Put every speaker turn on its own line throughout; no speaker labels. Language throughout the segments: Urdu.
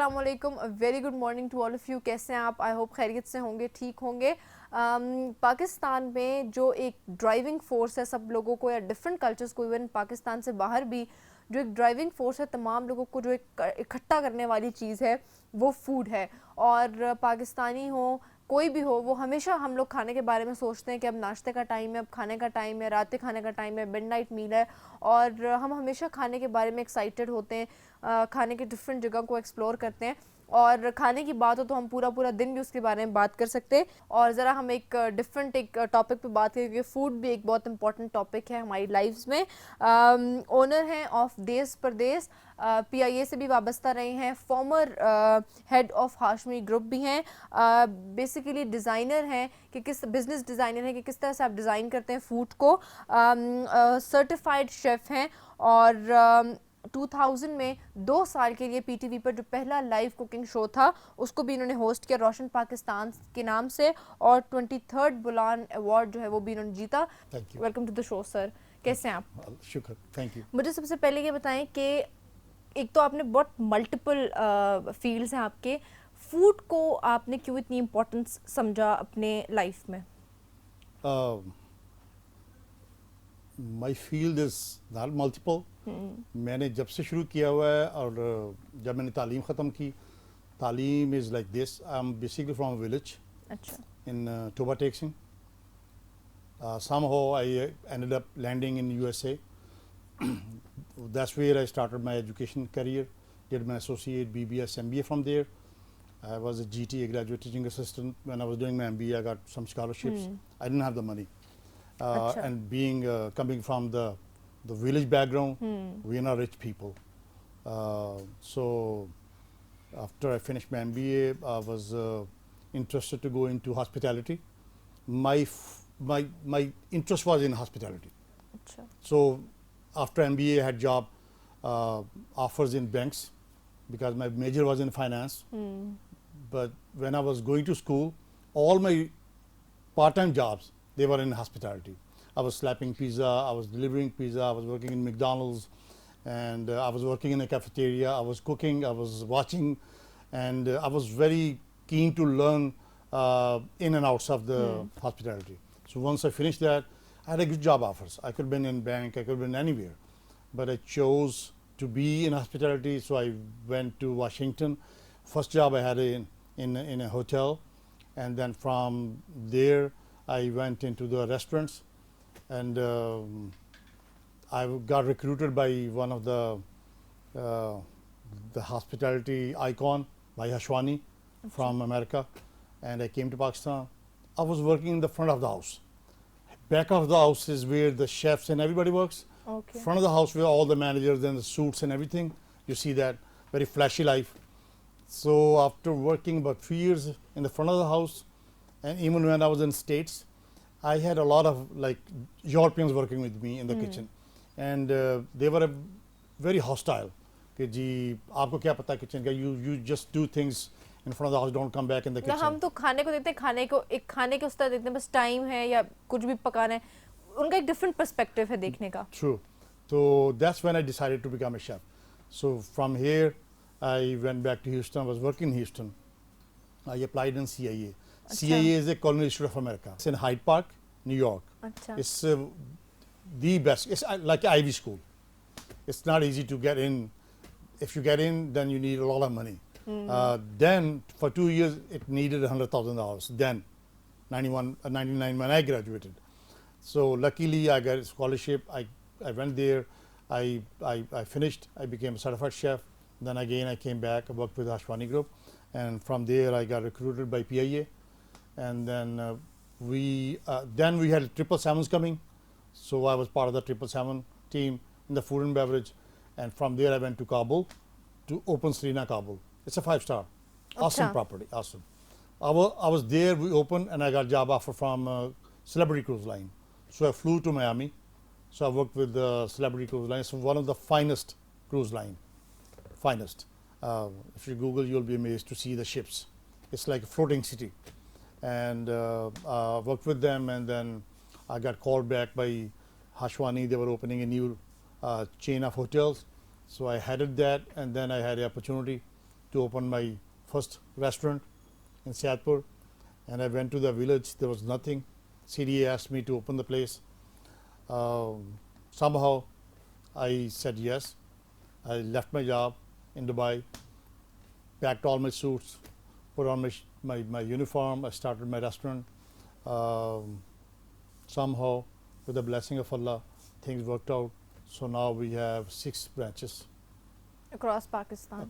السلام علیکم, very good morning to all of you. کیسے ہیں آپ؟ آئی ہوپ خیریت سے ہوں گے, ٹھیک ہوں گے. پاکستان میں جو ایک ڈرائیونگ فورس ہے سب لوگوں کو, یا ڈفرینٹ کلچرز کو, ایون پاکستان سے باہر بھی جو ایک ڈرائیونگ فورس ہے تمام لوگوں کو جو ایک اکٹھا کرنے والی چیز ہے وہ فوڈ ہے. اور پاکستانی ہو کوئی بھی ہو, وہ ہمیشہ ہم لوگ کھانے کے بارے میں سوچتے ہیں کہ اب ناشتے کا ٹائم ہے, اب کھانے کا ٹائم ہے, رات کے کھانے کا ٹائم ہے, مڈ نائٹ میل ہے, اور ہم ہمیشہ کھانے کے بارے میں ایکسائٹیڈ ہوتے ہیں, کھانے کے ڈفرینٹ جگہ کو ایکسپلور کرتے ہیں. اور کھانے کی بات ہو تو ہم پورا دن بھی اس کے بارے میں بات کر سکتے ہیں. اور ذرا ہم ایک ڈفرینٹ ایک ٹاپک پہ بات کریں, کیونکہ فوڈ بھی ایک بہت امپورٹنٹ ٹاپک ہے ہماری لائفز میں. اونر ہیں آف دیس پردیس, PIA سے بھی وابستہ رہے ہیں, former head of Hashmi group بھی ہیں, بیسیکلی ڈیزائنر ہیں کہ کس بزنس ڈیزائنر ہیں کہ کس طرح سے آپ ڈیزائن کرتے ہیں فوڈ کو, سرٹیفائڈ شیف ہیں. اور 2000 میں 2 سال کے لیے PTV پر جو پہلا لائیو کوکنگ شو تھا اس کو بھی انہوں نے ہوسٹ کیا روشن پاکستان کے نام سے, اور 23rd بلان ایوارڈ جو ہے وہ بھی انہوں نے جیتا. ویلکم ٹو دا شو سر, کیسے ہیں آپ؟
شکر, تھینک یو.
مجھے سب سے پہلے یہ بتائیں کہ ایک تو آپ نے بہت ملٹیپل فیلڈز ہیں آپ کے, فوڈ کو آپ نے کیوں اتنی امپورٹنس سمجھا اپنے لائف میں؟
مائی فیلڈ از ناٹ ملٹیپل. میں نے جب سے شروع کیا ہوا ہے, اور جب میں نے تعلیم ختم کی, تعلیم is like this. I am basically from village in ٹوبا taxing. somehow I ended up landing in USA. That's where I started my education career, did my associate, BBS, MBA from there. I was a GTA, graduate teaching assistant. When I was doing my MBA, I got some scholarships. I didn't have the money. And being coming from the village background, we are not rich people. So after I finished my MBA, I was interested to go into hospitality. My interest was in hospitality. So after MBA, I had job offers in banks because my major was in finance. But when I was going to school, all my part-time jobs, they were in hospitality. I was slapping pizza, I was delivering pizza, I was working in McDonald's, and I was working in a cafeteria, I was cooking, I was watching, and I was very keen to learn in and outs of the hospitality. So once I finished that, I had a good job offers. I could have been in bank, I could have been anywhere, but I chose to be in hospitality. So I went to Washington. First job I had in a hotel, and then from there I went into the restaurants, and I got recruited by one of the hospitality icon, by Hashwani from America, and I came to Pakistan. I was working in the front of the house. Back of the house is where the chefs and everybody works.
Okay.
Front of the house where all the managers and the suits and everything. You see that very flashy life. So after working about 3 years in the front of the house, and even when I was in States, I had a lot of like Europeans working with me in the kitchen, and they were very hostile. کہ جی آپ کو کیا پتا کچن کا, you just do things in front of the house, don't come back in the kitchen.
ہم تو کھانے کو دیکھتے ہیں, کھانے کو ایک کھانے کے اس طرح دیکھتے ہیں, بس ٹائم ہے یا کچھ بھی پکانا ہے, ان کا ایک ڈفرینٹ پرسپیکٹو ہے دیکھنے کا.
True. So that's when I decided to become a chef. So from here I went back to Houston. I was working in Houston. I applied in CIA. CIA is a Culinary Institute of America. It's in Hyde Park, New York. It's the best. It's like Ivy School. It's not easy to get in. If you get in, then you need a lot of money. Then for 2 years it needed $100,000. Then 99 when I graduated. So luckily I got a scholarship. I went there. I finished. I became a certified chef. Then again I came back. I worked with the Hashwani Group, and from there I got recruited by PIA. And then we had 777s coming. So I was part of the 777 team in the food and beverage. And from there I went to Kabul to open Serena Kabul. It's a 5-star. Awesome property. Awesome. I was there, we opened, and I got a job offer from Celebrity Cruise Line. So I flew to Miami. So I worked with the Celebrity Cruise Line. It's one of the finest cruise line. Finest. If you Google, you'll be amazed to see the ships. It's like a floating city. And worked with them, and then I got called back by Hashwani. They were opening a new chain of hotels. So I headed that, and then I had the opportunity to open my first restaurant in Syedpur, and I went to the village. There was nothing. CDA asked me to open the place. Somehow I said yes. I left my job in Dubai, packed all my suits, put on my uniform. I started my restaurant. Somehow, with the blessing of Allah, things worked out. So now we have 6 branches
across Pakistan.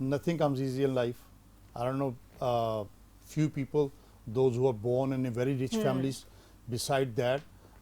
Nothing comes easy in life. I don't know, few people, those who are born in a very rich families. Beside that,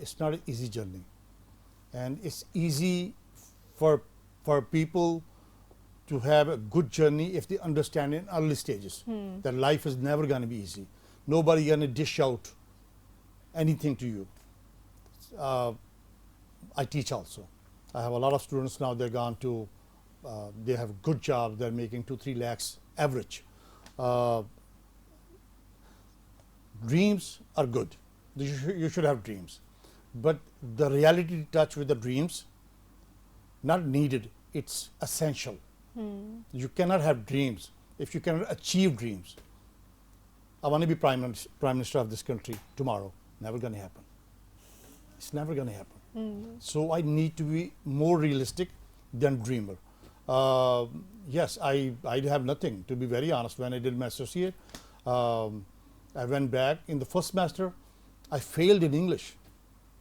it's not an easy journey, and it's easy for people to have a good journey if they understand in early stages that life is never going to be easy. Nobody going to dish out anything to you. I teach also. I have a lot of students now. They're gone to, they have good jobs. They're making 2-3 lakhs average. Dreams are good. You should have dreams, but the reality touch with the dreams, not needed. It's essential. You cannot have dreams if you cannot achieve dreams. I want to be prime minister of this country tomorrow. Never going to happen. It's never going to happen. So I need to be more realistic than dreamer. Yes, I have nothing, to be very honest. When I did my associate, I went back in the first semester. I failed in English.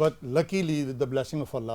But luckily, with the blessing of Allah,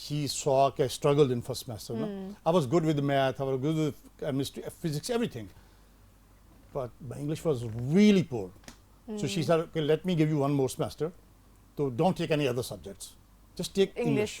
she saw I struggled in first semester. No? I was good with the math, I was good with chemistry, physics, everything. But my English was really poor. So she said, okay, let me give you one more semester. So don't take any other subjects. Just take English.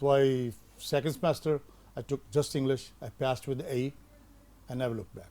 So second semester, I took just English. I passed with A and never looked back.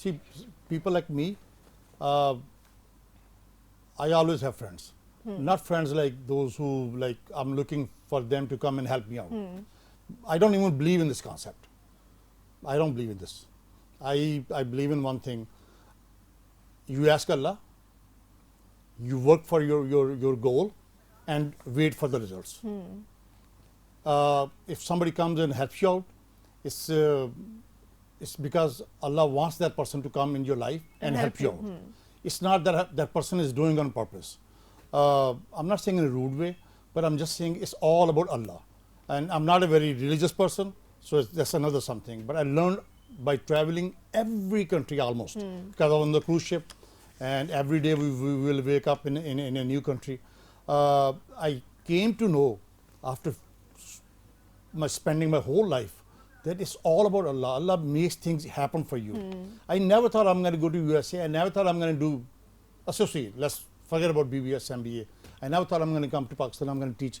See, people like me, I always have friends. Not friends like those who, like, I'm looking for them to come and help me out. I don't even believe in this concept. I don't believe in this. I believe in one thing. You ask Allah, you work for your goal and wait for the results. If somebody comes and helps you out, it's because Allah wants that person to come in your life and help you out. It's not that that person is doing on purpose. I'm not saying in a rude way, but I'm just saying it's all about Allah. And I'm not a very religious person, so that's another something. But I learned by traveling every country almost, because I was on the cruise ship, and every day we will wake up in a new country. I came to know after spending my whole life that it's all about Allah. Allah makes things happen for you. I never thought I'm going to go to USA. I never thought I'm going to do associate. Let's forget about BBS, MBA. I never thought I'm going to come to Pakistan. I'm going to teach.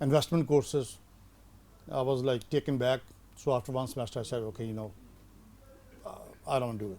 investment courses. I was like taken back. So after one semester I said, okay, you know, I don't do it.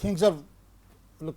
things are, look,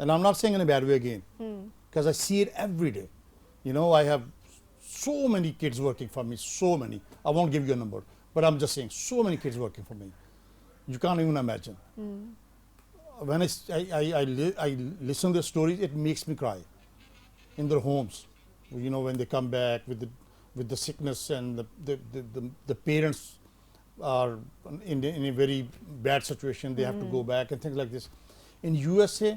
And I'm not saying in a bad way again, because I see it every day. You know, I have so many kids working for me, so many. I won't give you a number, but I'm just saying, so many kids working for me. You can't even imagine. When I listen to the stories, it makes me cry. In their homes, you know, when they come back with the sickness, and the parents are in a very bad situation, they have to go back and things like this. In USA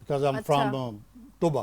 because I'm from Toba,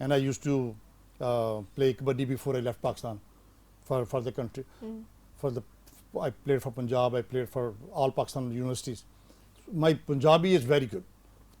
And I used to play kabaddi before I left Pakistan for the country. I played for Punjab, I played for all Pakistan universities. My Punjabi is very good.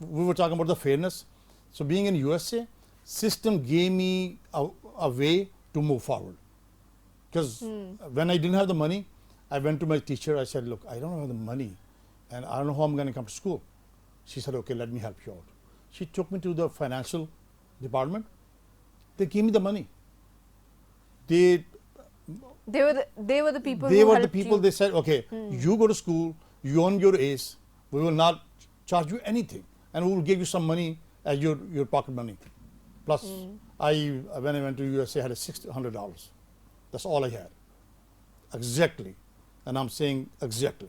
we were talking about the fairness. So being in USA, system gave me a way to move forward. Because when I didn't have the money, I went to my teacher. I said, look, I don't have the money, and I don't know how I'm going to come to school. She said, okay, let me help you out. She took me to the financial department. They gave me the money. They were the people. They were the people. They said, okay, you go to school, you earn your A's. We will not charge you anything, and we will give you some money as your pocket money. Plus, when I went to USA, I had $600. That's all I had. Exactly. And I'm saying exactly.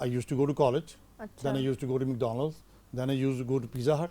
I used to go to college. Then I used to go to McDonald's. Then I used to go to Pizza Hut.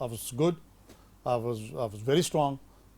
I was good, I was very strong.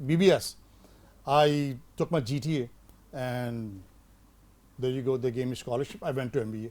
BBS, I took my GTA, and there you go, they gave me scholarship. I went to MBA.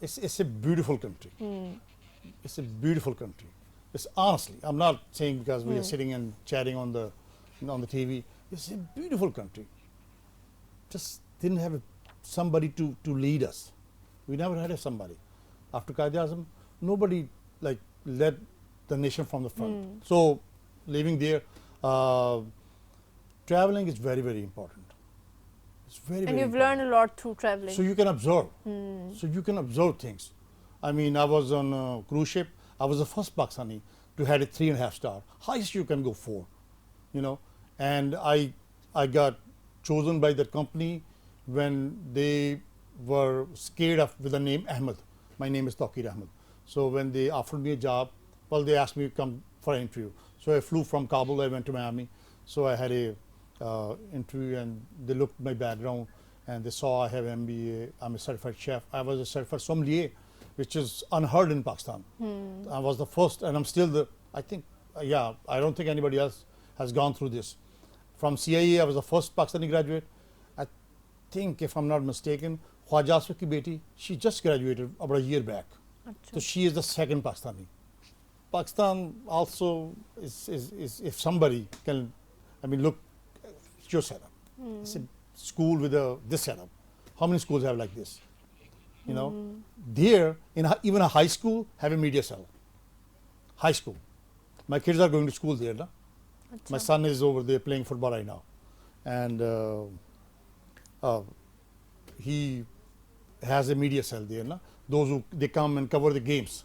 It's a beautiful country. It's a beautiful country. It's honestly, I'm not saying because we are sitting and chatting on the TV. It's a beautiful country. Just didn't have somebody to lead us. We never had somebody. After Qaid-e-Azam, nobody like led the nation from the front. So living there, traveling is very, very important. It's very,
And
very
you've
important.
learned a lot through traveling.
So you can observe. So you can observe things. I mean, I was on a cruise ship. I was the first Pakistani to had a 3.5 star. Highest you can go 4, you know. And I got chosen by that company when they were scared of with the name Ahmed. My name is Tawqir Ahmed. So when they offered me a job, well, they asked me to come for an interview. So I flew from Kabul. I went to Miami. So I had a interview, and they looked at my background, and they saw I have MBA. I'm a certified chef. I was a certified sommelier, which is unheard in Pakistan. I was the first, and I'm still the. I think, I don't think anybody else has gone through this. From CIA, I was the first Pakistani graduate. I think, if I'm not mistaken, Khwaja Asif ki beti, she just graduated about a year back.
Achha.
So she is the second Pakistani. Pakistan also is if somebody can, I mean, look, it's your setup. It's a school with this setup. How many schools have like this? You know, there, even a high school, have a media cell. High school. My kids are going to school there. Na? My son is over there playing football right now. And he has a media cell there. Na? Those who, they come and cover the games.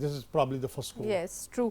This is probably the first school.
Yes, true.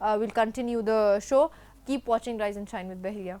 we'll continue the show. Keep watching Rise and Shine with Bahriya.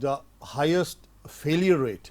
The highest failure rate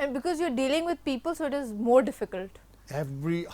And because you're dealing with people, so it is more difficult.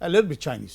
a little bit Chinese.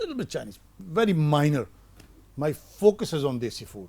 Little bit Chinese, very minor. My focus is on desi food.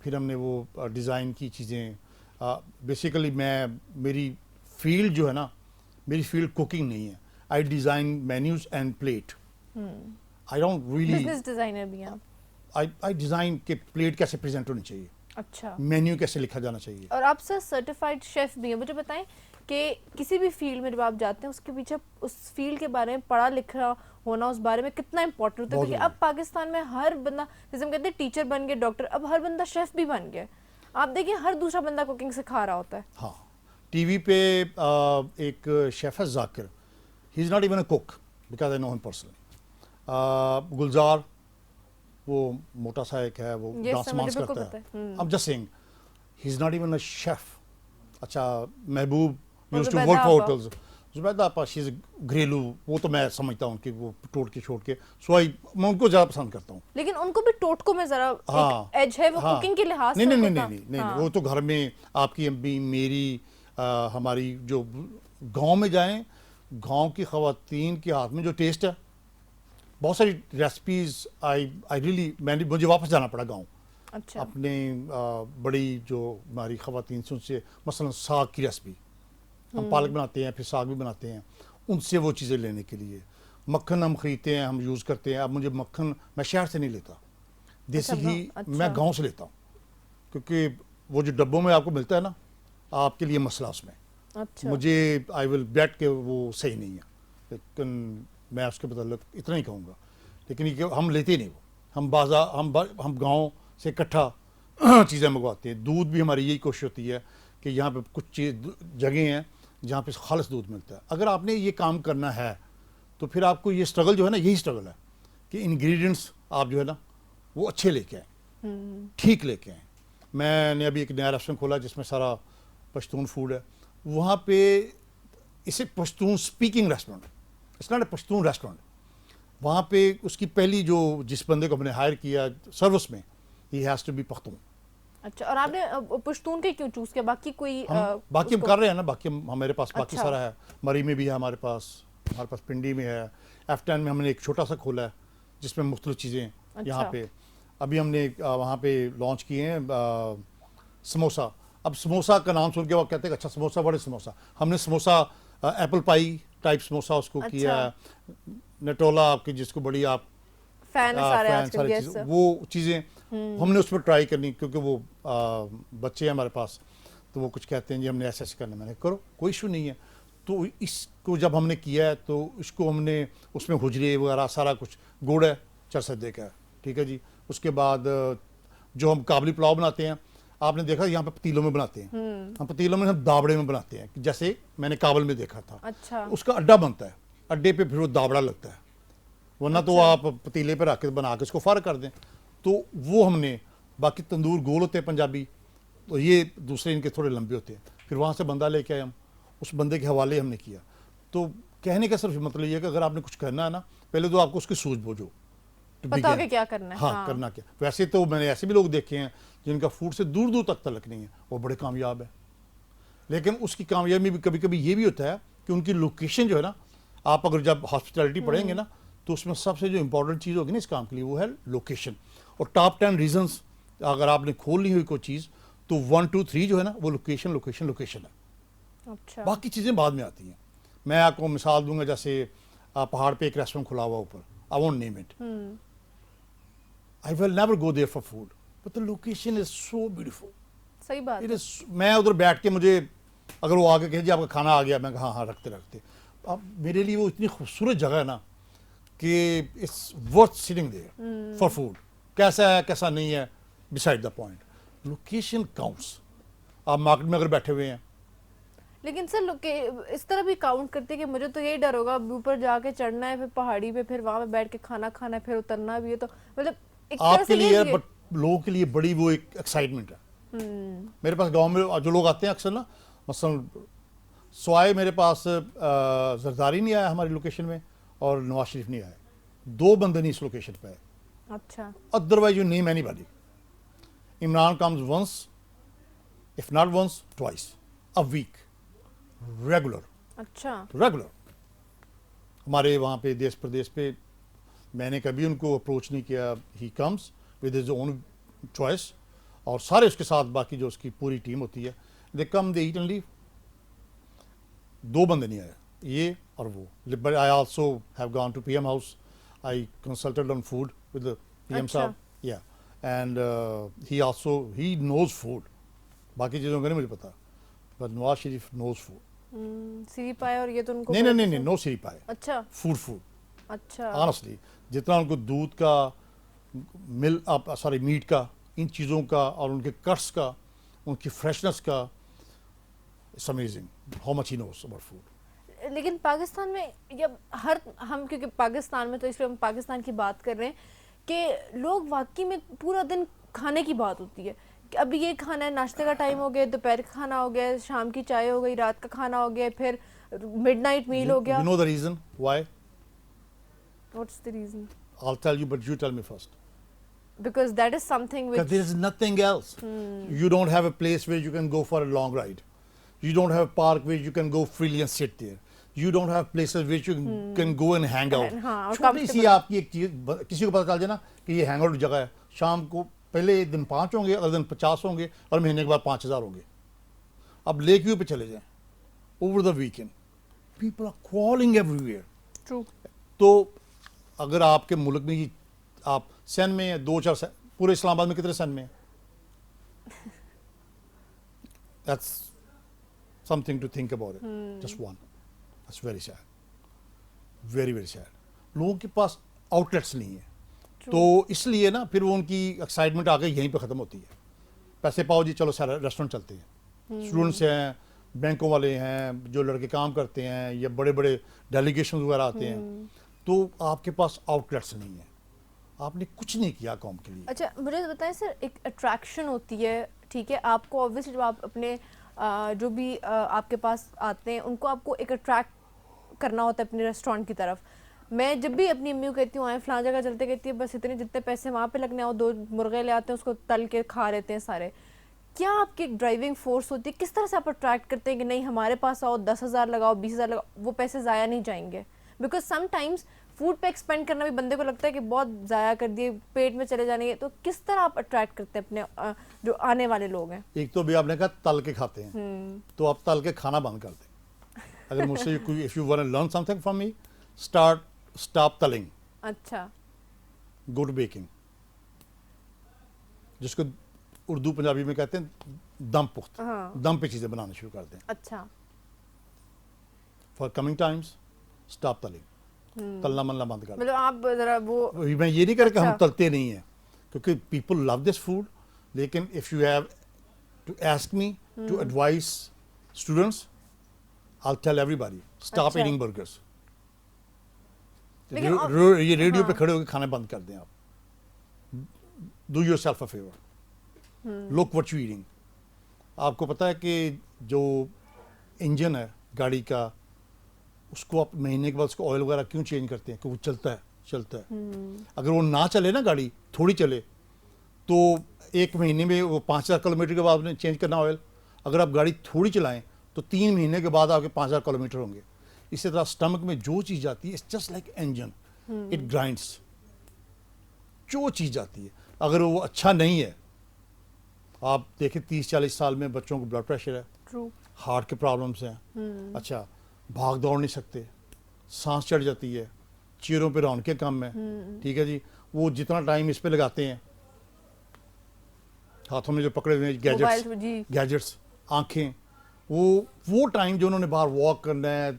پھر ہم نے وہ ڈیزائن کی چیزیں. بیسیکلی میری فیلڈ جو ہے نا, میری فیلڈ کوکنگ نہیں ہے. I design menus and plate. I don't really
business designer بھی ہیں آپ.
آئی ڈیزائن کہ پلیٹ کیسے پریزنٹ ہونی چاہیے,
اچھا,
مینیو کیسے لکھا جانا چاہیے.
اور آپ سر سرٹیفائڈ شیف بھی ہیں. مجھے بتائیں کہ کسی بھی فیلڈ میں جب آپ جاتے ہیں اس کے پیچھے اس فیلڈ کے بارے میں پڑھا لکھا ہونا اس بارے میں کتنا امپورٹنٹ ہوتا ہے, کیونکہ اب پاکستان میں ہر بندہ, جیسے ہم کہتے ہیں ٹیچر بن گئے, ڈاکٹر, اب ہر بندہ شیف بھی بن گیا. آپ دیکھیں ہر دوسرا بندہ کوکنگ سکھا رہا ہوتا ہے.
ہاں, ٹی وی پہ ایک شیف ہے Zakir, he is not even a cook because I know him personally. گلزار, وہ موٹا سا ایک ہے, وہ ڈانس مانس کرتا ہے. I'm just saying, he's not even a chef. اچھا, محبوب used to work for hotels. Zubaida آپا, she's a گھریلو, وہ تو میں سمجھتا ہوں کہ وہ ٹوٹ کے چھوڑ کے, سو میں ان کو زیادہ پسند کرتا ہوں.
لیکن ان کو بھی ٹوٹکوں میں ذرا ایج ہے, وہ کوکنگ کے لحاظ سے.
نہیں, وہ تو گھر میں آپ کی امی, میری, ہماری جو گاؤں میں جائیں, گاؤں کی خواتین کے ہاتھ میں جو ٹیسٹ ہے, بہت ساری ریسپیز مجھے واپس جانا پڑا گاؤں.
اچھا,
اپنے بڑی جو ہماری خواتین سے, ان سے مثلا ساگ کی ریسپی, ہم پالک بناتے ہیں, پھر ساگ بھی بناتے ہیں, ان سے وہ چیزیں لینے کے لیے. مکھن ہم خریدتے ہیں, ہم یوز کرتے ہیں. اب مجھے مکھن میں شہر سے نہیں لیتا, دیسی گھی میں گاؤں سے لیتا ہوں, کیونکہ وہ جو ڈبوں میں آپ کو ملتا ہے نا, آپ کے لیے مسئلہ اس میں. مجھے آئی ول بیٹ کہ وہ صحیح نہیں ہے, لیکن میں اس کے متعلق اتنا ہی کہوں گا. لیکن یہ ہم لیتے نہیں, وہ ہم گاؤں سے اکٹھا چیزیں منگواتے ہیں. دودھ بھی ہماری یہی کوشش ہوتی ہے کہ یہاں پہ کچھ جگہیں ہیں جہاں پہ خالص دودھ ملتا ہے. اگر آپ نے یہ کام کرنا ہے تو پھر آپ کو یہ اسٹرگل جو ہے نا, یہی اسٹرگل ہے کہ انگریڈینٹس آپ جو ہے نا وہ اچھے لے کے آئیں, ٹھیک لے کے آئیں. میں نے ابھی ایک نیا ریسٹورینٹ کھولا جس میں سارا پشتون فوڈ ہے. وہاں پہ اسے Pashtun speaking restaurant, it's not a Pashtun restaurant. وہاں پہ اس کی پہلی جس بندے کو ہم نے ہائر کیا سروس میں, he has to be Pakhtun.
اچھا, اور آپ نے پشتون کے کیوں چوز کیا؟ باقی کوئی
باقی ہم کر رہے ہیں نا, باقی ہمارے پاس باقی سارا ہے. مری میں بھی ہے ہمارے پاس پنڈی میں ہے, F10 میں ہم نے ایک چھوٹا سا کھولا ہے جس میں مختلف چیزیں یہاں پہ. ابھی ہم نے وہاں پہ لانچ کیے ہیں سموسا. اب سموسا کا نام سن کے وہ کہتے ہیں اچھا سموسا, بڑے سموسا. ہم نے samosa apple pie type samosa اس کو کیا ہے. نٹولا آپ کی, جس کو بڑی آپ
فین سارے چیزیں,
وہ چیزیں ہم نے اس میں ٹرائی کرنی, کیونکہ وہ بچے ہیں ہمارے پاس, تو وہ کچھ کہتے ہیں جی ہم نے ایسے کرنا. میں نے کرو, کوئی ایشو نہیں ہے. تو اس کو جب ہم نے کیا ہے تو اس کو ہم نے اس میں حجرے وغیرہ سارا کچھ, گڑ ہے, چرسدے کا ہے, ٹھیک ہے جی. اس کے بعد جو ہم کابلی پلاؤ بناتے ہیں, آپ نے دیکھا یہاں پہ پتیلوں میں بناتے ہیں, ہم پتیلوں میں ہم دابڑے میں بناتے ہیں, جیسے میں نے کابل میں دیکھا تھا.
اچھا,
اس کا اڈا بنتا ہے, اڈے پہ پھر وہ دابڑا لگتا ہے, ورنہ تو آپ پتیلے پہ رکھ کے بنا کے اس کو فارغ کر دیں. تو وہ ہم نے, باقی تندور گول ہوتے ہیں پنجابی, تو یہ دوسرے ان کے تھوڑے لمبے ہوتے ہیں. پھر وہاں سے بندہ لے کے آئے, ہم اس بندے کے حوالے ہم نے کیا. تو کہنے کا صرف مطلب یہ ہے کہ اگر آپ نے کچھ کرنا ہے نا, پہلے تو آپ کو اس کی سوچ بوجھو,
پتہ ہو کہ کیا کرنا ہے.
ہاں, کرنا کیا. ویسے تو میں نے ایسے بھی لوگ دیکھے ہیں جن کا فوڈ سے دور دور تک تعلق نہیں ہے, وہ بڑے کامیاب ہے. لیکن اس کی کامیابی بھی کبھی کبھی یہ بھی ہوتا ہے کہ ان کی لوکیشن جو ہے نا, آپ اگر جب ہاسپٹیلٹی پڑھیں گے نا, تو اس میں سب سے جو امپورٹنٹ چیز ہوگی نا اس کام کے لیے, وہ ہے لوکیشن. اور ٹاپ 10 ریزنس اگر آپ نے کھول لی ہوئی کوئی چیز, تو 1 2 3 جو ہے نا وہ لوکیشن لوکیشن لوکیشن ہے.
اچھا,
باقی چیزیں بعد میں آتی ہیں. میں آپ کو مثال دوں گا, جیسے پہاڑ پہ ایک ریسٹورینٹ کھلا ہوا اوپر, I won't name it. I will never go there for food, but the location is so beautiful.
صحیح بات
ہے. میں ادھر بیٹھ کے, مجھے اگر وہ آگے کہے جی آپ کا کھانا آ گیا, میں کہا ہاں رکھتے رکھتے. اب میرے لیے وہ اتنی خوبصورت جگہ ہے نا کہ it's worth sitting there for food. کیسا ہے کیسا نہیں ہے, beside the point, location counts. آپ مارکیٹ میں اگر بیٹھے ہوئے ہیں,
لیکن سر اس طرح بھی کاؤنٹ کرتے کہ مجھے تو یہی ڈر ہوگا اوپر جا کے چڑھنا ہے, پھر پہاڑی پہ, پھر وہاں پہ بیٹھ کے کھانا کھانا ہے, پھر اترنا بھی ہے, تو مطلب
آپ کے لیے, بٹ لوگوں کے لیے بڑی وہ ایک ایکسائٹمنٹ ہے. میرے پاس گاؤں میں جو لوگ آتے ہیں اکثر نا, مثلا سوائے میرے پاس زرداری نہیں آیا ہماری لوکیشن میں, اور نواز شریف نہیں آئے, 2 بندے نہیں اس لوکیشن پہ آئے.
اچھا,
otherwise you name any body. Imran comes once, if not once twice a week, regular.
اچھا,
ریگولر. ہمارے وہاں پہ دیس پردیس پہ میں نے کبھی ان کو اپروچ نہیں کیا. He comes with his own choice. اور سارے اس کے ساتھ باقی جو اس کی پوری ٹیم ہوتی ہے, دے کم دے ایٹ اینڈ لیو. 2 بندے نہیں آئے, یہ اور وہ. But I also have gone to PM house. I consulted on food with the PM
اچھا.
صاحب. Yeah. And he knows food. باقی چیزوں کا نہیں مجھے پتا, but Nawaz Sharif knows food.
سیری پائے اور یہ تو ان کو
نہیں, نو سری پائے.
اچھا
فوڈ
اچھا
آنیسٹلی جتنا ان کو دودھ کا میٹ کا, ان چیزوں کا, اور ان کے کٹس کا, ان کی فریشنس کا, it's amazing how much he knows about food.
لیکن پاکستان میں ہم کیونکہ پاکستان میں تو اس لیے ہم پاکستان کی بات کر رہے ہیں کہ لوگ واقعی میں پورا دن کھانے کی بات ہوتی ہے کہ ابھی یہ کھانا ہے, ناشتے کا ٹائم ہو گیا, دوپہر کا کھانا ہو گیا, شام کی چائے ہو گئی, رات کا کھانا ہو گیا, پھر مڈ نائٹ میل ہو گیا.
You know the reason why?
What's the reason?
I'll tell you, but you tell me first.
Because that is something which...
Because there's nothing else. You don't have a place where you can go for a long ride. You don't have a park where you can go freely and sit there. You don't have places where you can go and hang out. چھوٹی سی آپ کی ایک چیز کسی کو پتا چل جائے نا کہ یہ ہینگ آؤٹ جگہ ہے, شام کو پہلے دن 5 ہوں گے, اگلے دن 50 ہوں گے, اور مہینے کے بعد 5000 ہوں گے. اب لیک ویو پہ چلے جائیں, over the weekend people are calling everywhere.
True.
تو اگر آپ کے ملک میں آپ سین میں 2-4 پورے اسلام آباد میں کتنے سین میں ہیں؟ That's something to think about it. Just one. That's very sad. Very, very sad. لوگوں کے پاس آؤٹلیٹس نہیں ہیں, تو اس لیے نا پھر وہ ان کی ایکسائٹمنٹ آ کے یہیں پہ ختم ہوتی ہے. پیسے پاؤ جی, چلو سارا ریسٹورینٹ چلتے ہیں. اسٹوڈنٹس ہیں, بینکوں والے ہیں, جو لڑکے کام کرتے ہیں, یا بڑے بڑے ڈیلیگیشن وغیرہ آتے ہیں, تو آپ کے پاس آؤٹلیٹس نہیں ہیں. آپ نے کچھ نہیں کیا قوم کے لیے.
اچھا مجھے بتائیں سر, ایک اٹریکشن ہوتی ہے, ٹھیک ہے, آپ کو اوبویسلی جب آپ اپنے جو بھی آپ کے پاس آتے ہیں ان کو آپ کو ایک اٹریکٹ کرنا ہوتا ہے اپنے ریسٹورینٹ کی طرف. میں جب بھی اپنی امی کو کہتی ہوں آئیں فلاں جگہ چلتے, کہتی ہے بس اتنے جتنے پیسے وہاں پہ لگنے ہو, 2 مرغے لے آتے ہیں, اس کو تل کے کھا لیتے ہیں سارے. کیا آپ کی ایک ڈرائیونگ فورس ہوتی ہے, کس طرح سے آپ اٹریکٹ کرتے ہیں کہ نہیں ہمارے پاس آؤ, 10,000 لگاؤ, 20,000 لگاؤ, وہ پیسے ضائع نہیں جائیں گے؟ بیکاز سم ٹائمس فوڈ پہ ایکسپینڈ کرنا بھی بندے کو لگتا ہے کہ بہت ضائع کر دیے, پیٹ میں چلے جانے. تو کس طرح آپ اٹریکٹ کرتے ہیں اپنے جو آنے والے لوگ ہیں؟
ایک تو بھی آپ نے کہا تل کے کھاتے ہیں, تو آپ تل کے کھانا بند کر دیں. اگر مجھ سے if you want to learn something from me, stop telling.
اچھا.
Go to baking, جس کو اردو پنجابی میں کہتے ہیں دم پخت, دم پہ چیزیں بنانا شروع کر دیں.
اچھا.
For coming times, stop telling. تلنا ملنا بند کر دیں.
مطلب آپ ذرا وہ,
میں یہ نہیں کہہ رہا کہ ہم تلتے نہیں ہیں, کیونکہ people love this food, لیکن if you have to ask me to advise students, I'll tell everybody, stop eating burgers. یہ ریڈیو پہ کھڑے ہو کے کھانے بند کر دیں آپ. Do yourself a favor. Look what you're eating. آپ کو پتا ہے کہ جو انجن ہے گاڑی کا, اس کو آپ مہینے کے بعد اس کو آئل وغیرہ کیوں چینج کرتے ہیں کہ وہ چلتا ہے. اگر وہ نہ چلے نا, گاڑی تھوڑی چلے, تو 1 مہینے میں وہ 5,000 کلومیٹر کے بعد نے چینج کرنا آئل. اگر آپ گاڑی تھوڑی چلائیں تو 3 مہینے کے بعد آپ کے 5,000 کلومیٹر ہوں گے. اسی طرح اسٹمک میں جو چیز جاتی ہے, it's just like engine, it grinds. جو چیز جاتی ہے اگر وہ اچھا نہیں ہے, آپ دیکھیں 30-40 سال میں بچوں کو بلڈ پریشر ہے, ہارٹ کے پرابلمس ہیں, اچھا بھاگ دوڑ نہیں سکتے, سانس چڑھ جاتی ہے, چیروں پہ رونقیں کم ہیں, ٹھیک ہے جی. وہ جتنا ٹائم اس پہ لگاتے ہیں, ہاتھوں میں جو پکڑے ہوئے گیجٹس, آنکھیں, وہ ٹائم جو انہوں نے باہر واک کرنا ہے,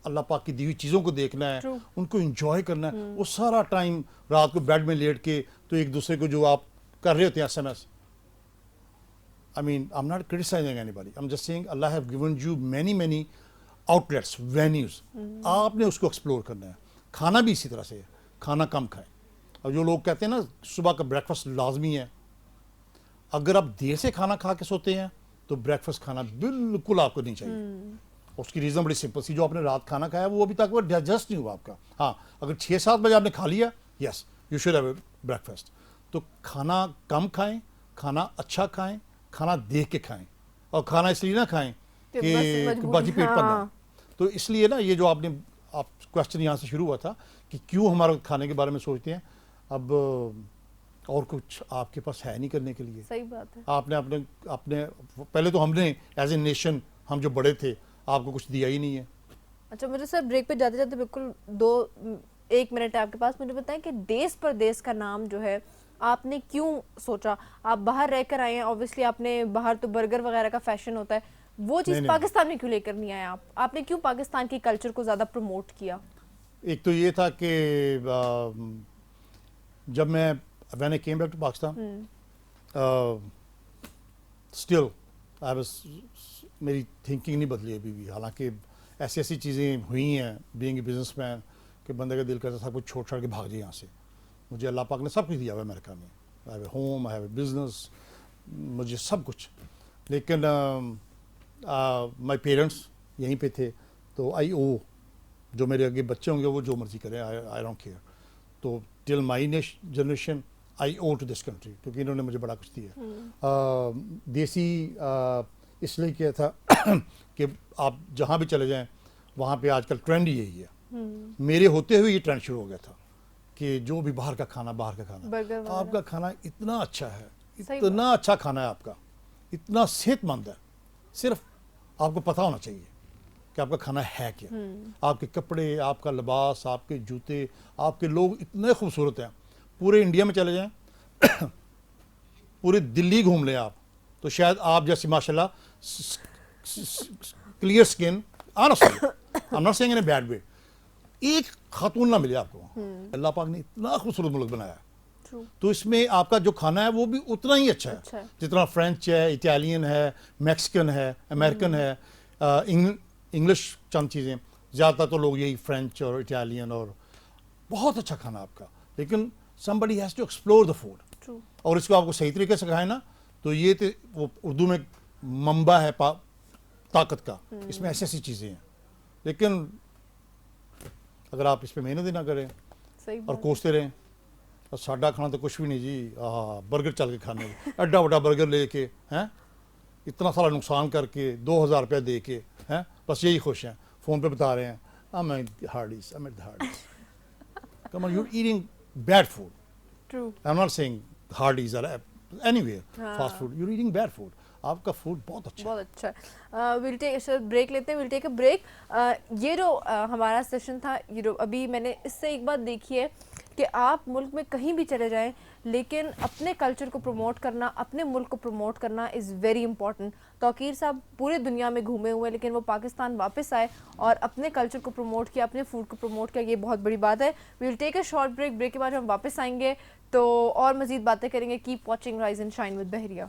اللہ پاک کی دی ہوئی چیزوں کو دیکھنا ہے, ان کو انجوائے کرنا ہے, وہ سارا ٹائم رات کو بیڈ میں لیٹ کے تو ایک دوسرے کو جو آپ کر رہے ہوتے ہیں SMS. I mean, I'm not criticizing anybody. I'm just saying Allah have given you many outlets, venues. آپ نے اس کو ایکسپلور کرنا ہے. کھانا بھی اسی طرح سے ہے, کھانا کم کھائیں. اور جو لوگ کہتے ہیں نا صبح کا بریک فاسٹ لازمی ہے, اگر آپ دیر سے کھانا کھا کے سوتے ہیں تو بریک فاسٹ کھانا بالکل آپ کو نہیں چاہیے. اس کی ریزن بڑی سمپل سی, جو آپ نے رات کھانا کھایا وہ ابھی تک وہ ڈائجسٹ نہیں ہوا آپ کا. ہاں اگر 6-7 بجے آپ نے کھا لیا, yes you should have a break fast. تو کھانا کم کھائیں, کھانا اچھا کھائیں, کھانا دیکھ کے کھائیں, اور کھانا اس لیے نہ کھائیں کہ باقی پیٹ پر نہ. تو اس لیے نا یہ جو آپ کوشچن یہاں سے شروع ہوا تھا کہ کیوں ہمارا کھانے کے بارے میں سوچتے ہیں. اب اور کچھ آپ کے پاس ہے نہیں کرنے کے لیے.
صحیح بات ہے.
آپ نے اپنے پہلے تو ہم نے ایز اے نیشن ہم جو بڑے تھے آپ کو کچھ دیا ہی نہیں ہے.
اچھا مجھے سر بریک پہ جاتے جاتے بالکل 1 منٹ ہے آپ کے پاس, مجھے بتائیں کہ دیس پردیس کا نام جو ہے آپ نے کیوں سوچا؟ آپ باہر رہ کر آئے ہیں, اوبیسلی آپ نے باہر تو برگر وغیرہ کا فیشن ہوتا ہے, وہ چیز پاکستان میں کیوں لے کر نہیں آئے آپ نے کیوں پاکستان کی کلچر کو زیادہ پروموٹ کیا؟
ایک تو یہ تھا کہ جب میں when I came back to Pakistan, still I was میری تھنکنگ نہیں بدلی ابھی بھی, حالانکہ ایسی چیزیں ہوئی ہیں بینگ اے بزنس مین کہ بندے کا دل کرتا سب کچھ چھوڑ چھاڑ کے بھاگ جائے یہاں سے. مجھے اللہ پاک نے سب کچھ دیا ہوا ہے امریکہ میں, I have a home, I have a business, مجھے سب کچھ, لیکن مائی پیرنٹس یہیں پہ تھے تو آئی او جو میرے آگے بچے ہوں گے وہ جو مرضی کریں, آئی ڈونٹ کیئر. تو till my generation I owe to this country, کیونکہ انہوں نے مجھے بڑا کچھ دیا. دیسی اس لیے کیا تھا کہ آپ جہاں بھی چلے جائیں وہاں پہ آج کل ٹرینڈ یہی ہے. میرے ہوتے ہوئے یہ ٹرینڈ شروع ہو گیا تھا کہ جو بھی باہر کا کھانا, آپ کا کھانا اتنا اچھا ہے, اتنا اچھا کھانا ہے آپ کا, اتنا صحت مند ہے, صرف آپ کو پتہ ہونا چاہیے کہ آپ کا کھانا ہے کیا. آپ کے کپڑے, آپ کا لباس, آپ کے جوتے, آپ کے لوگ اتنے خوبصورت ہیں. پورے انڈیا میں چلے جائیں, پورے دلی گھوم لیں آپ, تو شاید آپ جیسی ماشاءاللہ کلیئر سکن, honestly I'm not saying in a bad way, ایک خاتون نہ ملے آپ کو. اللہ پاک نے اتنا خوبصورت ملک بنایا ہے, تو اس میں آپ کا جو کھانا ہے وہ بھی اتنا ہی اچھا ہے جتنا فرینچ ہے, اٹیلین ہے, میکسیکن ہے, امریکن ہے, انگلش چند چیزیں. زیادہ تر تو لوگ یہی فرینچ اور اٹیلین, اور بہت اچھا کھانا آپ کا, لیکن somebody has to explore the food. اور اس کو آپ کو صحیح طریقے سے کھائیں نا, تو یہ وہ اردو میں منبع ہے طاقت کا, اس میں ایسی چیزیں ہیں. لیکن اگر آپ اس پہ محنت ہی نہ کریں اور کوستے رہیں, اور ساڈا کھانا تو کچھ بھی نہیں جی, برگر چل کے کھانے, ایڈا بڑا برگر لے کے ہیں, اتنا سارا نقصان کر کے 2000 روپیہ دے کے ہیں, بس یہی خوش ہیں, فون پہ بتا رہے ہیں I'm at Hardee's. Come on, you're eating bad food.
True.
I'm not saying Hardee's or anywhere fast food. You're eating bad food. آپ کا فوڈ بہت اچھا ہے.
بہت اچھا ہے. ویل ٹیک بریک لیتے ہیں, ویل ٹیک اے بریک. یہ جو ہمارا سیشن تھا, ابھی میں نے اس سے ایک بات دیکھی ہے کہ آپ ملک میں کہیں بھی چلے جائیں, لیکن اپنے کلچر کو پروموٹ کرنا, اپنے ملک کو پروموٹ کرنا از ویری امپورٹنٹ. توقیر صاحب پورے دنیا میں گھومے ہوئے, لیکن وہ پاکستان واپس آئے اور اپنے کلچر کو پروموٹ کیا, اپنے فوڈ کو پروموٹ کیا, یہ بہت بڑی بات ہے. Well take a short break, break کے بعد ہم واپس آئیں گے تو اور مزید باتیں کریں گے. Keep watching rise and shine with Bahria.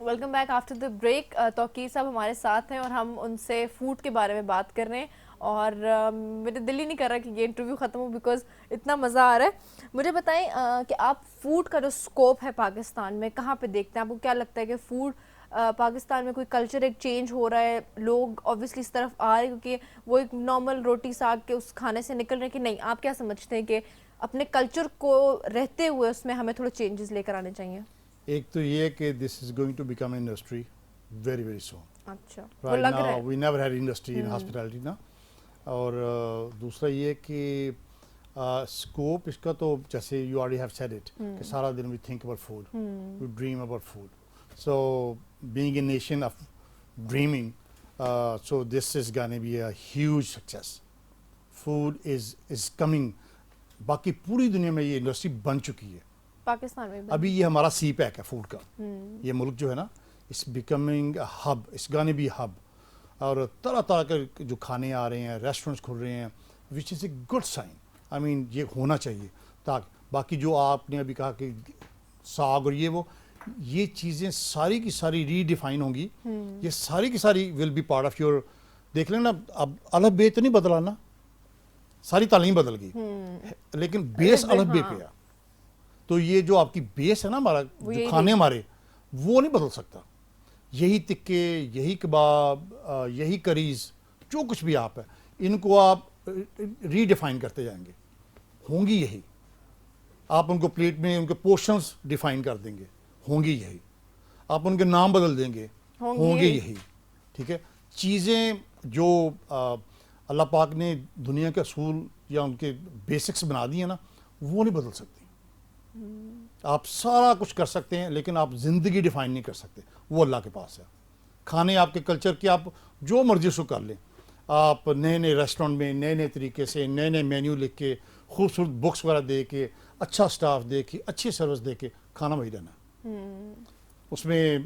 Welcome back after the break. Tauqeer sahab ہمارے ساتھ ہیں اور ہم ان سے فوڈ کے بارے میں بات کر رہے ہیں, اور میرے دل ہی نہیں کر رہا کہ یہ انٹرویو ختم ہو, بیکاز اتنا مزہ آ رہا ہے. مجھے بتائیں کہ آپ فوڈ کا جو اسکوپ ہے پاکستان میں کہاں پہ دیکھتے ہیں؟ آپ کو کیا لگتا ہے کہ فوڈ پاکستان میں کوئی کلچر ایک چینج ہو رہا ہے, لوگ اوبویسلی اس طرف آ رہے ہیں کیونکہ وہ ایک نارمل روٹی ساگ کے اس کھانے سے نکل رہے ہیں, کہ نہیں آپ کیا سمجھتے ہیں کہ اپنے کلچر کو رہتے ہوئے اس میں ہمیں تھوڑے چینجز لے کر آنے چاہیے؟
ایک تو یہ کہ this is going to become an industry very very soon.
اچھا,
right now we never had industry in hospitality نا. اور دوسرا یہ کہ اسکوپ اس کا تو جیسے you already have said it کہ سارا دن we think about food, we dream about food. So being a nation of dreaming, so this is gonna be a huge success. Food is coming. باقی پوری دنیا میں یہ انڈسٹری بن چکی ہے,
پاکستان میں
ابھی یہ ہمارا سی پیک ہے فوڈ کا. یہ ملک جو ہے نا it's becoming a hub, it's gonna be hub. اور طرح طرح کے جو کھانے آ رہے ہیں, ریسٹورینٹس کھل رہے ہیں, وچ از اے گڈ سائن. آئی مین یہ ہونا چاہیے. تاکہ باقی جو آپ نے ابھی کہا کہ ساگ اور یہ چیزیں ساری کی ساری ری ڈیفائن ہوں گی, یہ ساری کی ساری will be part of your. دیکھ لیں نا, اب الف بے تو نہیں بدلا نا, ساری تعلیم بدل گئی, لیکن بیس الف بے پہ ہے. تو یہ جو آپ کی بیس ہے نا ہمارا, جو کھانے ہمارے, وہ نہیں بدل سکتا. یہی تکے، یہی کباب، یہی کریز، جو کچھ بھی آپ ہے، ان کو آپ ری ڈیفائن کرتے جائیں گے، ہوں گی یہی. آپ ان کو پلیٹ میں ان کے پورشنز ڈیفائن کر دیں گے، ہوں گی یہی. آپ ان کے نام بدل دیں گے، ہوں گے یہی. ٹھیک ہے. چیزیں جو اللہ پاک نے دنیا کے اصول یا ان کے بیسکس بنا دی ہیں نا، وہ نہیں بدل سکتی. آپ سارا کچھ کر سکتے ہیں لیکن آپ زندگی ڈیفائن نہیں کر سکتے، وہ اللہ کے پاس ہے. کھانے آپ کے کلچر کے آپ جو مرضی سو کر لیں. آپ نئے نئے ریسٹورینٹ میں نئے نئے طریقے سے نئے نئے مینیو لکھ کے، خوبصورت بکس وغیرہ دے کے، اچھا سٹاف دے کے، اچھی سروس دے کے، کھانا وہی رہنا ہے. اس میں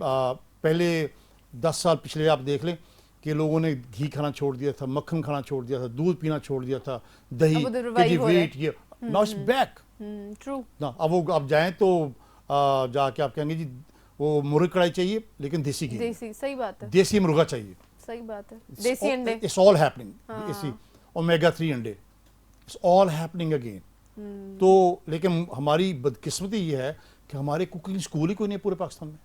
پہلے 10 سال پچھلے آپ دیکھ لیں کہ لوگوں نے گھی کھانا چھوڑ دیا تھا، مکھن کھانا چھوڑ دیا تھا، دودھ پینا چھوڑ دیا تھا، دہی کہ جی ویٹ یہ ناؤ اٹس بیک. اب وہ آپ جائیں تو جا کے آپ کہیں گے جی وہ مرغ کڑھائی چاہیے لیکن دیسی گھی،
صحیح بات ہے،
دیسی مرغا چاہیے.
صحیح بات ہے. دیسی انڈے،
اٹس آل ہیپننگ. اسی اومیگا 3 انڈے، اٹس آل ہیپننگ اگین. تو لیکن ہماری بدقسمتی یہ ہے کہ ہمارے کوکنگ اسکول ہی کوئی نہیں پورے پاکستان میں.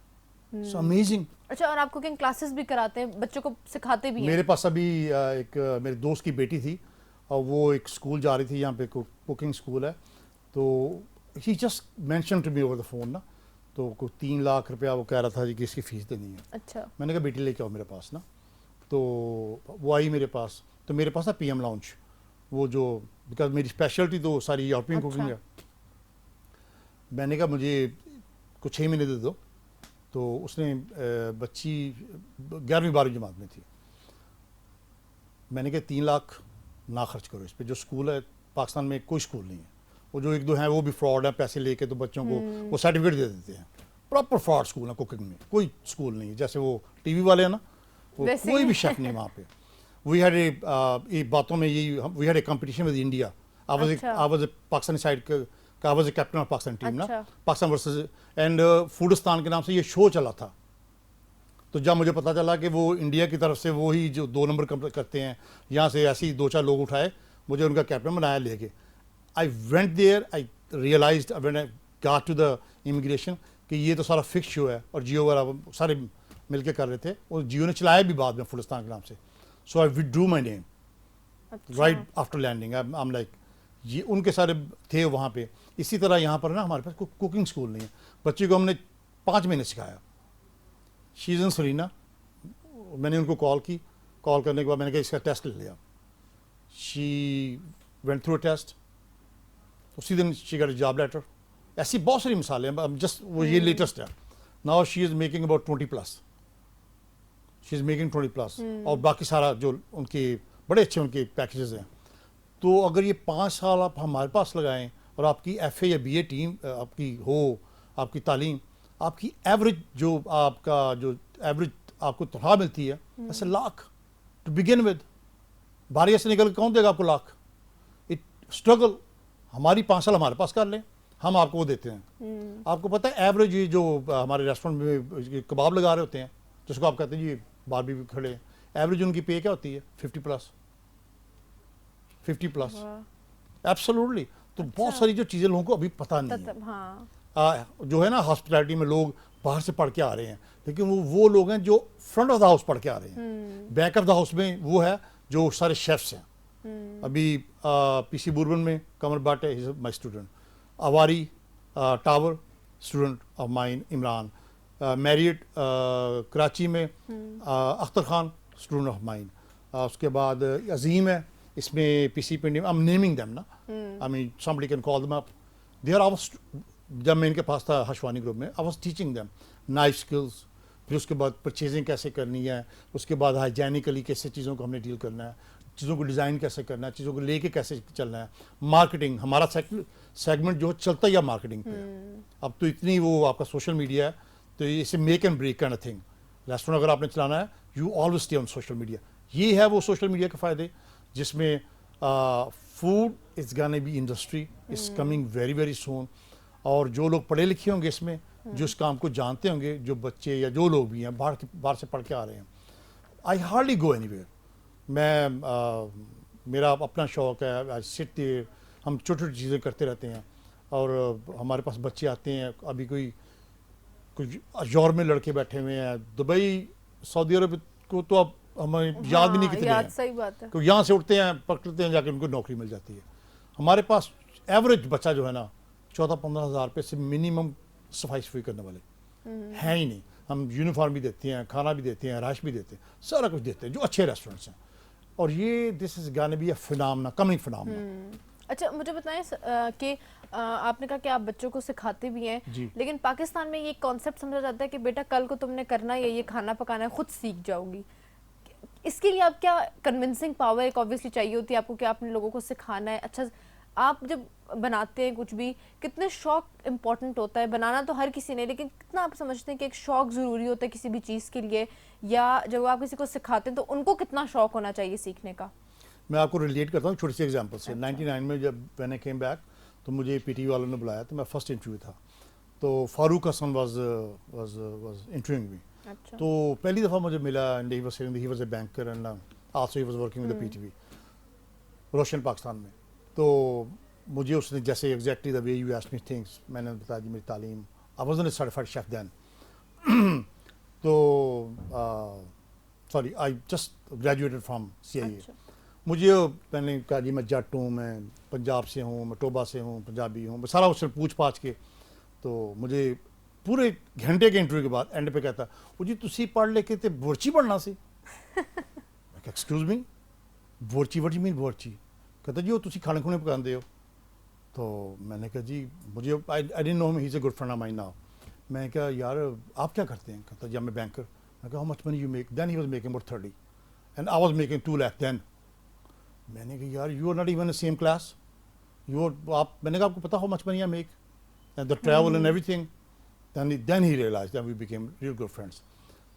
It's amazing.
اچھا، اور آپ کوکنگ کلاسز بھی کراتے ہیں، بچوں کو سکھاتے بھی ہیں؟
میرے پاس ابھی ایک میرے دوست کی بیٹی تھی اور وہ ایک اسکول جا رہی تھی، یہاں پہ کوکنگ اسکول ہے. تو ہی just mention to me over the phone نا، تو کوئی 3 لاکھ روپیہ وہ کہہ رہا تھا جی کہ اس کی فیس دینی ہے.
اچھا.
میں نے کہا بیٹی لے کے آؤ میرے پاس نا. تو وہ آئی میرے پاس، تو میرے پاس نا پی ایم لاؤنج، وہ جو بیکاز میری اسپیشلٹی تو ساری یورپین کوکنگ ہے. میں نے کہا مجھے کچھ 6 مہینے دے دو. تو اس نے بچی 11ویں 12ویں جماعت میں تھی. میں نے کہا 3 لاکھ نہ خرچ کرو اس پہ. جو اسکول ہے پاکستان میں کوئی اسکول نہیں ہے، وہ جو 1-2 ہیں وہ بھی فراڈ ہیں، پیسے لے کے تو بچوں کو وہ سرٹیفکیٹ دے دیتے ہیں. پراپر فراڈ اسکول ہے کوکنگ میں، کوئی اسکول نہیں ہے. جیسے وہ ٹی وی والے ہیں نا، وہ کوئی بھی شیف نہیں وہاں پہ. وی ہیڈ اے باتوں میں یہی we had a competition with India. I was a Pakistani side کا I was a captain of Pakistan team نا، پاکستان ورسز اینڈ فوڈستان کے نام سے یہ شو چلا تھا. تو جب مجھے پتا چلا کہ وہ انڈیا کی طرف سے وہی جو 2 نمبر کرتے ہیں، یہاں سے ایسے ہی 2-4 لوگ اٹھائے، مجھے ان کا کیپٹن بنایا لے کے. I went there, I realized when I got to the immigration کہ یہ تو سارا فکس شو ہے، اور جیو وغیرہ سارے مل کے کر رہے تھے، اور جیو نے چلایا بھی بعد میں فوڈستان کے نام سے. So I would my name right after landing. I am like یہ ان کے سارے تھے وہاں پہ. اسی طرح یہاں پر نا ہمارے پاس کوکنگ اسکول نہیں ہے. بچی کو ہم نے 5 مہینے سکھایا. شی از ان سرینا. میں نے ان کو کال کرنے کے بعد میں نے کہا اس کا ٹیسٹ لے لیا. She went through a test. اسی دن she got a job letter. ایسی بہت ساری مثالیں ہیں، جسٹ وہ یہ لیٹسٹ ہے. Now she is making about 20+. She is making 20+. اور باقی سارا جو ان کے بڑے اچھے ان کے پیکیجز ہیں. تو اگر یہ 5 سال آپ ہمارے پاس لگائیں اور آپ کی ایف اے یا بی اے ٹیم آپ کی ہو، آپ کی تعلیم، آپ کی ایوریج جو آپ کا جو ایوریج آپ کو تنخواہ ملتی ہے ایسے لاکھ ٹو بگن ود. باری سے نکل کے کون دے گا آپ کو لاکھ؟ اسٹرگل. ہماری 5 سال ہمارے پاس کر لیں، ہم آپ کو وہ دیتے ہیں. آپ کو پتہ ہے ایوریج جو ہمارے ریسٹورینٹ میں کباب لگا رہے ہوتے ہیں، جس کو آپ کہتے ہیں جی باربی بھی کھڑے ہیں، ایوریج ان کی پے کیا ہوتی ہے؟ 50+. ایبسولوٹلی. تو بہت ساری جو چیزیں لوگوں کو ابھی پتہ نہیں ہے. جو ہے نا ہاسپٹیلٹی میں لوگ باہر سے پڑھ کے آ رہے ہیں، لیکن وہ لوگ ہیں جو فرنٹ آف دا ہاؤس پڑھ کے آ رہے ہیں. بیک آف دا ہاؤس میں وہ ہے جو سارے شیفس ہیں. ابھی پی سی بوربن میں کمر بٹ ہے my student. Avari tower student of mine Imran. Marriott Karachi میں Akhtar Khan student of mine. اس کے بعد عظیم ہے اس میں پی سی پنڈی میں. آئی ایم نیمنگ دیم نا. آئی مین somebody can call them up. They are our جب میں ان کے پاس تھا ہشوانی گروپ میں I was teaching them knife skills. پھر اس کے بعد پرچیزنگ کیسے کرنی ہے، اس کے بعد ہائیجینکلی کیسے چیزوں کو ہم نے ڈیل کرنا ہے، چیزوں کو ڈیزائن کیسے کرنا ہے، چیزوں کو لے کے کیسے چلنا ہے. مارکیٹنگ ہمارا سیگمنٹ جو چلتا ہی مارکیٹنگ پہ ہے. اب تو اتنی وہ آپ کا سوشل میڈیا ہے تو اسے make and break kind of thing. Restaurant اگر آپ نے چلانا ہے you always stay on social media. یہ ہے وہ سوشل میڈیا کے فائدے جس میں food is gonna be industry is coming very very soon. اور جو لوگ پڑھے لکھے ہوں گے اس میں، جو اس کام کو جانتے ہوں گے، جو بچے یا جو لوگ بھی ہیں باہر سے پڑھ کے آ رہے ہیں. آئی ہارڈلی گو اینی ویئر. میں میرا اپنا شوق ہے. ہم چھوٹی چھوٹی چیزیں کرتے رہتے ہیں. اور ہمارے پاس بچے آتے ہیں. ابھی کوئی کچھ یورپ میں لڑکے بیٹھے ہوئے ہیں, دبئی سعودی عرب کو تو اب ہمیں یاد بھی نہیں کتنے ہیں,
صحیح بات ہے.
کہ یہاں سے اٹھتے ہیں پکڑتے ہیں جا کے ان کو نوکری مل جاتی ہے. ہمارے پاس ایوریج بچہ جو ہے نا 14-15 ہزار روپے سے منیمم صفائی کرنے والے ہیں ہی نہیں. ہم یونیفارم بھی دیتے ہیں, کھانا بھی دیتے ہیں, رہائش بھی دیتے ہیں, سارا کچھ دیتے ہیں جو اچھے ریسٹورینٹس ہیں. اور یہ this is gonna be a phenomena, coming phenomena.
اچھا مجھے بتائیں کہ آپ نے کہا کہ آپ بچوں کو سکھاتے بھی ہیں, لیکن پاکستان میں یہ کانسیپٹ سمجھا جاتا ہے کہ بیٹا کل کو تم نے کرنا ہے یہ کھانا پکانا ہے, خود سیکھ جاؤ گی. اس کے لیے آپ کیا کنونسنگ پاور ایک آبویسلی چاہیے ہوتی ہے آپ کو کہ آپ نے لوگوں کو سکھانا ہے. اچھا آپ جب بناتے ہیں کچھ بھی, کتنے شوق امپورٹنٹ ہوتا ہے؟ بنانا تو ہر کسی نے, لیکن کتنا آپ سمجھتے ہیں کہ ایک شوق ضروری ہوتا ہے کسی بھی چیز کے لیے, یا جب آپ کسی کو سکھاتے ہیں تو ان کو کتنا شوق ہونا چاہیے سیکھنے کا؟
میں آپ کو ریلیٹ کرتا ہوں چھوٹی سی ایگزامپل سے. 99 میں جب میں نے کیم بیک تو مجھے پی ٹی وی والوں نے بلایا, تو میں فرسٹ انٹرویو تھا, تو فاروق حسن واز انٹرویوئنگ می. تو پہلی دفعہ مجھے ملا, and he was a banker and also he was working with P T V Roshan Pakistan میں. تو مجھے اس نے جیسے exactly the way you asked me things, میں نے بتایا جی میری تعلیم, I was not certified chef then, تو sorry I just graduated from C I A. مجھے میں نے کہا جی میں جٹ ہوں, میں پنجاب سے ہوں, میں ٹوبا سے ہوں, پنجابی ہوں, سارا اس سے پوچھ پاچھ کے. تو مجھے پورے گھنٹے کے انٹرویو کے بعد اینڈ پہ کہتا وہ جی تسی پڑھ لے کے تے بورچی پڑھنا سی. ایکسکیوز می, بورچی وٹ یو مین بورچی؟ کہتا جی وہ تسی کھانے کھونے پکاندے ہو. تو میں نے کہا جی مجھے آئی don't know him, he is a good friend of mine now. میں نے کہا یار آپ کیا کرتے ہیں؟ کہتا جی میں بینکر. میں کہا how much money you make? Then he was making about 30 and I was making 2 lakhs then. میں نے کہا یار you are not even a same class, you آپ, میں نے کہا آپ کو پتا ہو much money I make and the travel and ایوری تھنگ. Then he realise then we became real good friends.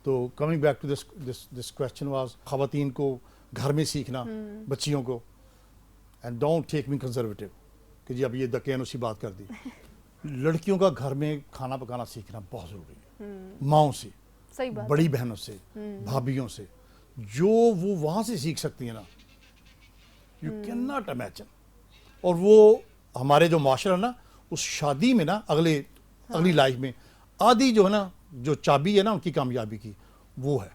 تو coming back to this question was خواتین کو گھر میں سیکھنا, بچیوں کو, and don't take me conservative کہ جی اب یہ دکین اسی بات کر دی. لڑکیوں کا گھر میں کھانا پکانا سیکھنا بہت ضروری ہے, ماؤں سے, بڑی بہنوں سے, بھابھیوں سے, جو وہ وہاں سے سیکھ سکتی ہیں نا, یو کین ناٹ امیجن. اور وہ ہمارے جو معاشرہ ہے نا, اس شادی میں نا اگلی لائف میں آدھی جو ہے نا, جو چابی ہے نا ان کی کامیابی کی, وہ ہے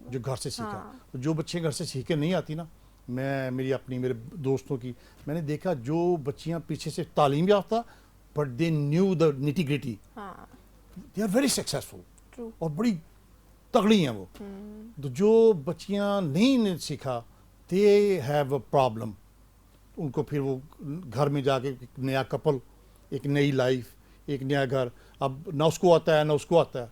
جو گھر سے سیکھا. جو بچے گھر سے سیکھ کے نہیں آتی نا, میرے دوستوں کی میں نے دیکھا جو بچیاں پیچھے سے تعلیم یافتہ but they knew the nitty gritty, they are very successful اور بڑی تگڑی ہیں وہ. تو جو بچیاں نہیں سیکھا دے ہیو اے پرابلم. ان کو پھر وہ گھر میں جا کے ایک نیا کپل, ایک نئی لائف, ایک نیا گھر, اب نہ اس کو آتا ہے نہ اس کو آتا ہے,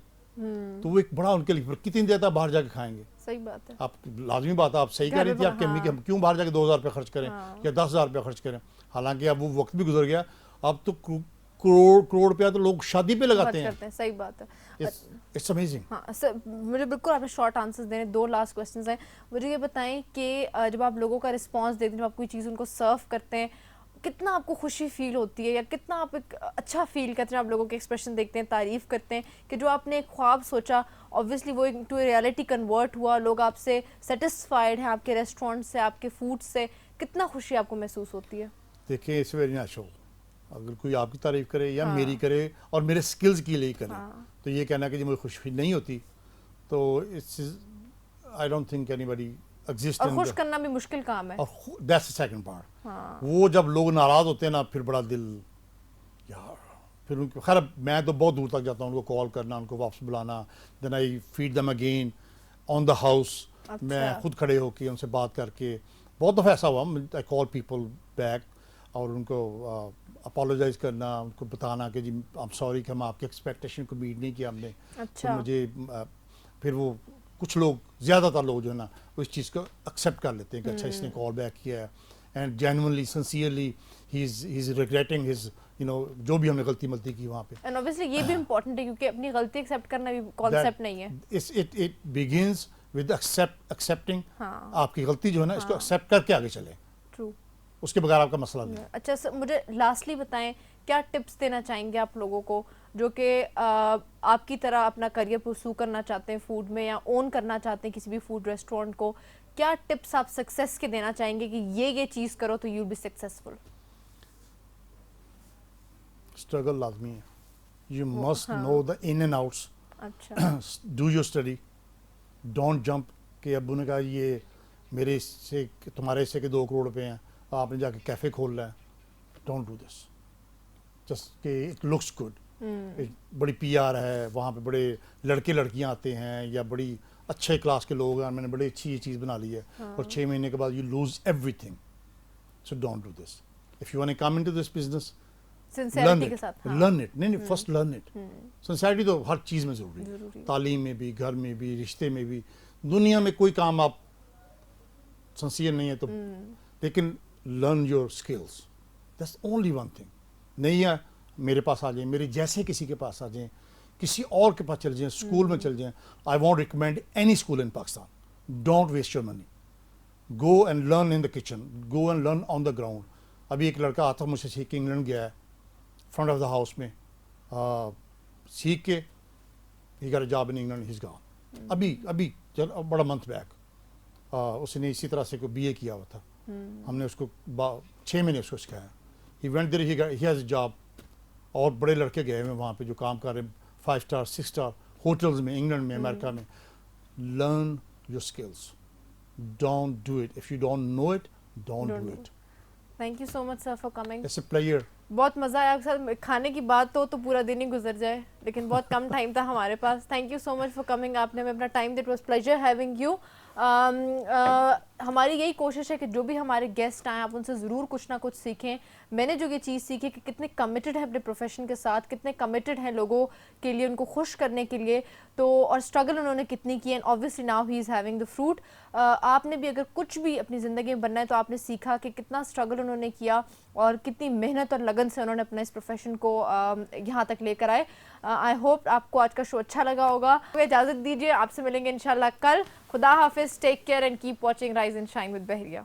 تو وہ ایک بڑا ان کے لیے کتنی دیر تک باہر جا کے کھائیں گے.
صحیح بات ہے,
آپ لازمی بات ہے, آپ صحیح کہہ رہی تھی آپ کہ کیوں باہر جا کے 2,000 روپے خرچ کریں یا 10,000 روپے خرچ کریں. حالانکہ اب وہ وقت بھی گزر گیا, اب تو کروڑ روپیہ تو لوگ شادی پہ لگاتے ہیں.
صحیح بات ہے,
اٹس امیزنگ.
ہاں مجھے بالکل آپ نے شارٹ آنسرز دینے, 2 لاسٹ کویسچنز ہیں. مجھے یہ بتائیں کہ جب آپ لوگوں کا رسپانس دیتے ہیں, جب آپ کوئی چیز ان کو سرو کرتے ہیں, کتنا آپ کو خوشی فیل ہوتی ہے, یا کتنا آپ ایک اچھا فیل کرتے ہیں آپ لوگوں کے ایکسپریشن دیکھتے ہیں, تعریف کرتے ہیں کہ جو آپ نے ایک خواب سوچا obviously وہ ٹو ریالٹی کنورٹ ہوا, لوگ آپ سے سیٹسفائڈ ہیں, آپ کے ریسٹورینٹ سے, آپ کے فوڈ سے, کتنا خوشی آپ کو محسوس ہوتی ہے؟
دیکھیں اٹس ویری نیچرل, اگر کوئی آپ کی تعریف کرے یا میری کرے اور میرے سکلز کے لیے کرے, تو یہ کہنا کہ جی مجھے خوشی نہیں ہوتی, تو I don't think any body exist.
اور خوش کرنا بھی مشکل کام ہے,
اور دیٹس دا سیکنڈ پارٹ. وہ جب لوگ ناراض ہوتے ہیں نا, پھر بڑا دل یار, پھر ان کو, خیر میں تو بہت دور تک جاتا ہوں, ان کو کال کرنا, ان کو واپس بلانا, then I fed them again on the house. میں خود کھڑے ہو کے ان سے بات کر کے, بہت دفعہ ایسا ہوا آئی کال پیپل بیک, اور ان کو اپالوجائز کرنا, ان کو بتانا کہ جی آئی ایم سوری کہ ہم آپ کے ایکسپیکٹیشن کو میٹ نہیں کیا ہم نے. تو مجھے پھر وہ کچھ لوگ, زیادہ تر لوگ جو ہے نا, وہ اس چیز کو ایکسیپٹ کر لیتے ہیں کہ اچھا اس نے کال بیک کیا ہے, and genuinely sincerely he is regretting his جو بھی ہم نے غلطی ملتی کی وہاں پہ.
اینڈ obviously یہ بھی امپورٹنٹ ہے کیونکہ اپنی غلطی ایکسیپٹ کرنا بھی کانسیپٹ نہیں ہے.
It begins with accepting. آپ کی غلطی جو ہے نا, اس کو ایکسیپٹ کر کے آگے چلیں, اس کے بغیر آپ کا مسئلہ نہیں.
اچھا سر, مجھے لاسٹلی بتائیں کیا ٹپس دینا چاہیں گے آپ لوگوں کو جو کہ آپ کی طرح اپنا کریئر پرسو کرنا چاہتے ہیں فوڈ میں, یا اون کرنا چاہتے ہیں کسی بھی فوڈ ریسٹورینٹ کو, کیا ٹپس آپ سکسیس کے دینا چاہیں گے کہ یہ چیز کرو تو you will be successful?
Struggle لازمی ہے, You must know the in and outs.
اچھا
Do your study. Don't jump کہ ابو نے کہا یہ میرے حصے تمہارے حصے کے 2 کروڑ روپے ہیں, آپ نے جا کے کیفے کھول رہا ہے. Don't do this. Just کہ it looks good. بڑی پی آر ہے وہاں پہ, بڑے لڑکے لڑکیاں آتے ہیں یا بڑی اچھے کلاس کے لوگ ہیں, میں نے بڑی اچھی یہ چیز بنا لی ہے, اور 6 مہینے کے بعد you lose everything. So don't do this. If you want to come into this business, learn
sincerity کے
it.
ساتھ
Learn it. نہیں first learn it. Sincerity تو ہر چیز میں ضروری ہے, تعلیم میں بھی, گھر میں بھی, رشتے میں بھی. دنیا میں کوئی کام آپ سنسیئر نہیں ہے تو, لیکن learn your skills. That's only one thing. نہیں ہے میرے پاس آ جائیں, میرے جیسے کسی کے پاس آ جائیں, کسی اور کے پاس چل جائیں, اسکول میں چل جائیں. I won't recommend any school in Pakistan. Don't waste your money. Go and learn in the kitchen. Go and learn on the ground. ابھی ایک لڑکا آتا مجھ سے سیکھ کے انگلینڈ گیا ہے, فرنٹ آف دا ہاؤس میں سیکھ کے he got a job in England, he's gone. ابھی بڑا منتھ بیک اس نے اسی طرح سے کوئی بی اے کیا ہوا تھا, ہم نے اس کو 6 مہینے اس کو سکھایا. He went there, he has a job. اور بڑے لڑکے گئے ہوئے وہاں پہ جو کام کر رہے ہیں 5 star 6 star ہوٹلز میں, انگلینڈ میں, امریکہ میں. Learn your skills. Don't do it. If you don't know it, don't do it.
Thank you so much sir for coming.
It's a pleasure.
بہت مزہ آیا آپ کے ساتھ. کھانے کی بات تو پورا دن ہی گزر جائے, لیکن بہت کم ٹائم تھا ہمارے پاس. Thank you so much for coming. آپ نے ہمیں اپنا time that was pleasure having you. ہماری یہی کوشش ہے کہ جو بھی ہمارے گیسٹ آئیں آپ ان سے ضرور کچھ نہ کچھ سیکھیں. میں نے جو یہ چیز سیکھی کہ کتنے کمیٹڈ ہیں اپنے پروفیشن کے ساتھ, کتنے کمیٹڈ ہیں لوگوں کے لیے, ان کو خوش کرنے کے لیے, تو اور اسٹرگل انہوں نے کتنی کی, and obviously now he is having the fruit. آپ نے بھی اگر کچھ بھی اپنی زندگی میں بننا ہے تو آپ نے سیکھا کہ کتنا اسٹرگل انہوں نے کیا اور کتنی محنت اور لگن سے انہوں نے اپنا اس پروفیشن کو یہاں تک لے کر آئے. آئی ہوپ آپ کو آج کا شو اچھا لگا ہوگا. اجازت دیجیے, آپ سے ملیں گے انشاءاللہ کل. خدا حافظ. Take care and keep watching rise and shine with بحریہ.